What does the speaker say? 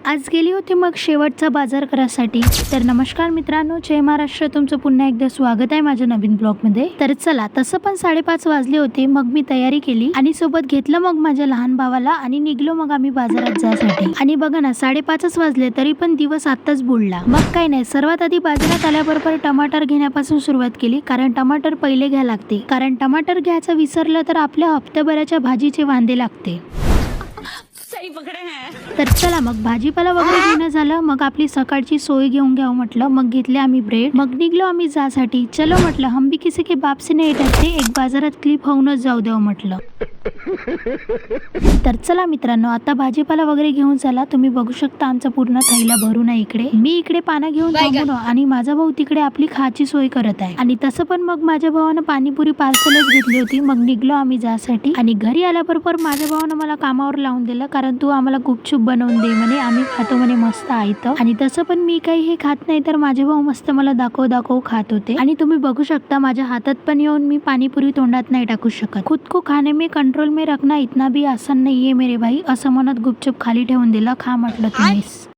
आज गेली होती मग शेवटचा बाजार करायसाठी। तर नमस्कार मित्रांनो, जय महाराष्ट्र। तुमचं पुन्हा एकदा स्वागत आहे माझ्या नवीन ब्लॉग मध्ये। तर चला, तसं पण 5:30 वाजले होते, मग मी तयारी केली आणि सोबत घेतलं मग माझ्या लहान भावाला आणि निघलो मग आम्ही बाजारात जायसाठी। आणि बघा ना, 5:30 वाजले तरी पण दिवस आताच बुडला। मग काय नाही, सर्वात आधी बाजारात आल्याबरोबर टमाटर घेण्यापासून सुरुवात केली, कारण टमाटर पहिले घ्या लागते, कारण टमाटर घ्यायचं विसरलं तर आपल्या हप्त्याभराच्या भाजीचे वांदे लागते। तर चला, मग भाजीपाला वगैरे घेणं झालं, मग आपली सकाळची सोय घेऊन घ्यावं म्हटलं। मग घेतले आम्ही ब्रेड, मग निघलो आम्ही जासाठी। चलो म्हटलं, हम भी किसी के बाप से नहीं डरते, एक बाजारात क्लिप होऊनच जाऊ द्यावं म्हटलं। तर चला मित्रांनो, आता भाजीपाला वगैरे घेऊन चला। तुम्ही बघू शकता आमचा पूर्ण थैला भरून आहे इकडे। मी इकडे पानं घेऊन थांबून आणि माझा भाऊ तिकडे आपली खायची सोय करत आहे। आणि तसं पण मग माझ्या भावानं पाणीपुरी पार्सलच घेतली होती। मग निघलो आम्ही जासाठी आणि घरी आल्याबरोबर माझ्या भावानं मला कामावर लावून दिलं, कारण तू आम्हाला गुपचूप बनवून दे म्हणे, आम्ही खातो म्हणे मस्त आयतं। आणि तसं पण मी काही हे खात नाही, तर माझे भाऊ मस्त मला दाखव खात होते। आणि तुम्ही बघू शकता माझ्या हातात पण येऊन मी पाणीपुरी तोंडात नाही टाकू शकत। खुद को खाने में कंट्रोल में रखना इतना भी आसान नहीं है मेरे भाई, असं म्हणत गुपचूप खाली ठेवून दिला। खा म्हटलं तुम्हीच।